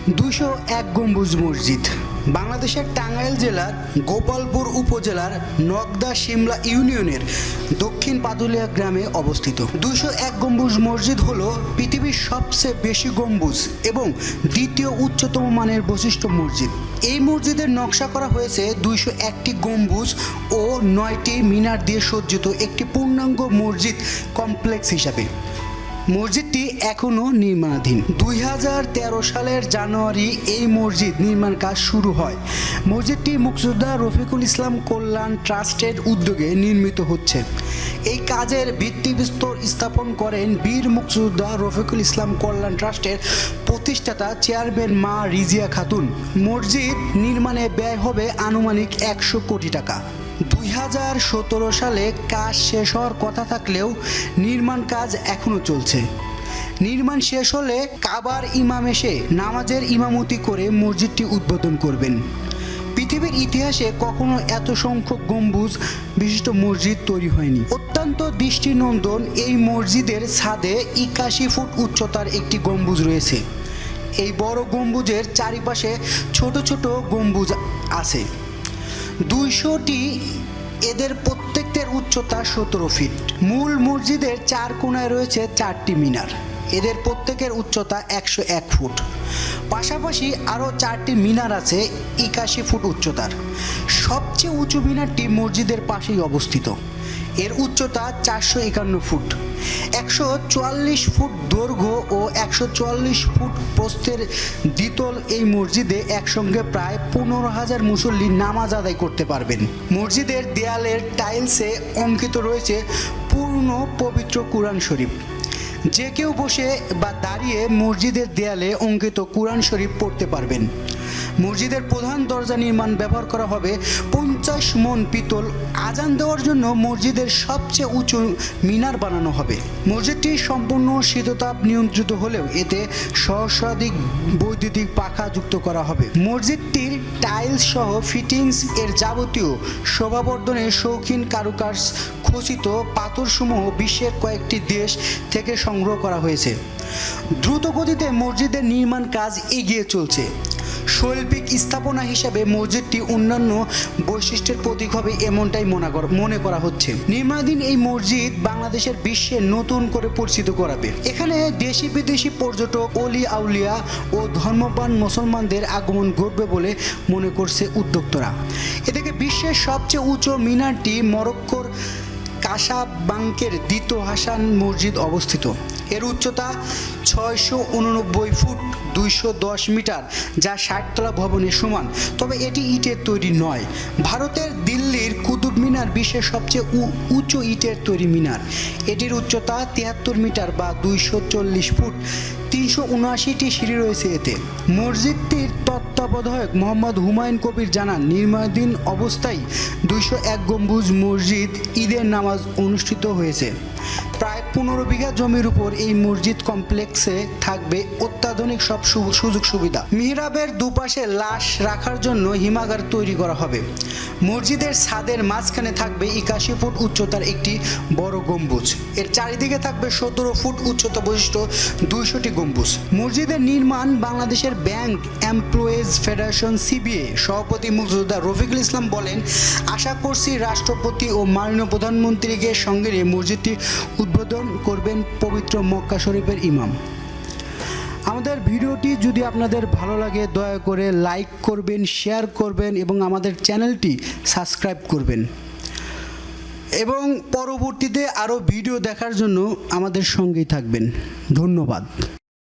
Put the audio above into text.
201 গম্বুজ মসজিদ বাংলাদেশের টাঙ্গাইল জেলার গোপালপুর উপজেলার নগদা শিমলা ইউনিয়নের দক্ষিণ পাতুলিয়া গ্রামে অবস্থিত। 201 গম্বুজ মসজিদ হলো পৃথিবীর সবচেয়ে বেশি গম্বুজ এবং দ্বিতীয় উচ্চতম মানের বৈশিষ্ট্য মসজিদ। এই মসজিদের নকশা করা হয়েছে 201টি গম্বুজ ও 9টি মিনার দিয়ে সজ্জিত একটি পূর্ণাঙ্গ মসজিদ কমপ্লেক্স হিসাবে। মসজিদটি এখনও নির্মাণাধীন। 2013 সালের জানুয়ারি এই মসজিদ নির্মাণ কাজ শুরু হয়। মসজিদটি মুক্তিযোদ্ধা রফিকুল ইসলাম কল্যাণ ট্রাস্টের উদ্যোগে নির্মিত হচ্ছে। এই কাজের ভিত্তিপ্রস্তর স্থাপন করেন বীর মুক্তিযোদ্ধা রফিকুল ইসলাম কল্যাণ ট্রাস্টের প্রতিষ্ঠাতা চেয়ারম্যান মা রিজিয়া খাতুন। মসজিদ নির্মাণে ব্যয় হবে আনুমানিক 100 কোটি টাকা। 2017 সালে কাজ শেষ হওয়ার কথা থাকলেও নির্মাণ কাজ এখনও চলছে। নির্মাণ শেষ হলে কাবার ইমাম এসে নামাজের ইমামতি করে মসজিদটি উদ্বোধন করবেন। পৃথিবীর ইতিহাসে কখনো এত সংখ্যক গম্বুজ বিশিষ্ট মসজিদ তৈরি হয়নি। অত্যন্ত দৃষ্টিনন্দন এই মসজিদের ছাদে 81 ফুট উচ্চতার একটি গম্বুজ রয়েছে। এই বড় গম্বুজের চারিপাশে ছোট ছোট গম্বুজ আছে 200টি। এদের প্রত্যেকটির উচ্চতা 17 ফিট। মূল মসজিদের 4 কোণায় রয়েছে 4টি মিনার। এদের প্রত্যেকের উচ্চতা 101 ফুট। পাশাপাশি আরও 4টি মিনার আছে 81 ফুট উচ্চতার। সবচেয়ে উঁচু মিনারটি মসজিদের পাশেই অবস্থিত। এর উচ্চতা 451 ফুট। 144 ফুট দৈর্ঘ্য ও 144 ফুট প্রস্থের দ্বিতল এই মসজিদে একসঙ্গে প্রায় 15,000 মুসল্লি নামাজ আদায় করতে পারবেন। মসজিদের দেয়ালের টাইলসে অঙ্কিত রয়েছে পূর্ণ পবিত্র কুরআন শরীফ। যে কেউ বসে বা দাঁড়িয়ে মসজিদের দেয়ালে অঙ্কিত কুরআন শরীফ পড়তে পারবেন। মসজিদের প্রধান দরজা নির্মাণ ব্যবহার করা হবে 50 মণ পিতল। আজান দেওয়ার জন্য মসজিদের সবচেয়ে উঁচু মিনার বানানো হবে। মসজিদটি সম্পূর্ণ শীততাপ নিয়ন্ত্রিত হলেও এতে সহস্রাধিক বৈদ্যুতিক পাখা যুক্ত করা হবে। মসজিদটির টাইলস সহ ফিটিংস এর যাবতীয় শোভাবর্ধনের শৌখিন কারুকাজ খচিত পাথরসমূহ বিশ্বের কয়েকটি দেশ থেকে সংগ্রহ করা হয়েছে। দ্রুত গতিতে মসজিদের নির্মাণ কাজ এগিয়ে চলছে। শৈল্পিক স্থাপনা হিসাবে মসজিদটি অন্যান্য বৈশিষ্ট্যের প্রতীক হবে এমনটাই মনে করা হচ্ছে। নির্মাণাধীন এই মসজিদ বাংলাদেশের বিশ্বে নতুন করে পরিচিত করাবে। এখানে দেশি বিদেশি পর্যটক, অলি আউলিয়া ও ধর্মপ্রাণ মুসলমানদের আগমন ঘটবে বলে মনে করছে উদ্যোক্তারা। এদিকে বিশ্বের সবচেয়ে উঁচু মিনারটি মরক্কোর কাসাব্লাঙ্কার দ্বিতীয় হাসান মসজিদ অবস্থিত। এর উচ্চতা 689 ফুট 210 মিটার, যা 60 তলা ভবনের সমান। তবে এটি ইটের তৈরি নয়। ভারতের দিল্লির কুতুব মিনার বিশ্বের সবচেয়ে উঁচু ইটের তৈরি মিনার। এটির উচ্চতা 73 মিটার বা 240 ফুট। 379টি সিঁড়ি রয়েছে এতে। মসজিদটির তত্ত্বাবধায়ক মোহাম্মদ হুমায়ুন কবির জানান, নির্মাণাধীন অবস্থায় 201 গম্বুজ মসজিদ ঈদের নামাজ অনুষ্ঠিত হয়েছে। প্রায় 15 বিঘা জমির উপর এই মসজিদ কমপ্লেক্সে থাকবে অত্যাধুনিক সব সুযোগ সুবিধা। মিহরাবের দুপাশে লাশ রাখার জন্য হিমাগার তৈরি করা হবে। মসজিদের ছাদের মাঝখানে থাকবে 81 ফুট উচ্চতার একটি বড় গম্বুজ। এর চারিদিকে থাকবে 17 ফুট উচ্চতা বিশিষ্ট 200টি গম্বুজ। মসজিদের নির্মাণ বাংলাদেশের ব্যাংক এমপ্লয়িজ ফেডারেশন সিবিএ সভাপতি মুক্তিযোদ্ধা রফিকুল ইসলাম বলেন, আশা করছি রাষ্ট্রপতি ও মাননীয় প্রধানমন্ত্রীকে সঙ্গে নিয়ে মসজিদটি উদ্বোধন করবেন পবিত্র মক্কা শরীফের ইমাম। আমাদের ভিডিওটি যদি আপনাদের ভালো লাগে দয়া করে লাইক করবেন, শেয়ার করবেন এবং আমাদের চ্যানেলটি সাবস্ক্রাইব করবেন এবং পরবর্তীতে আরও ভিডিও দেখার জন্য আমাদের সঙ্গেই থাকবেন। ধন্যবাদ।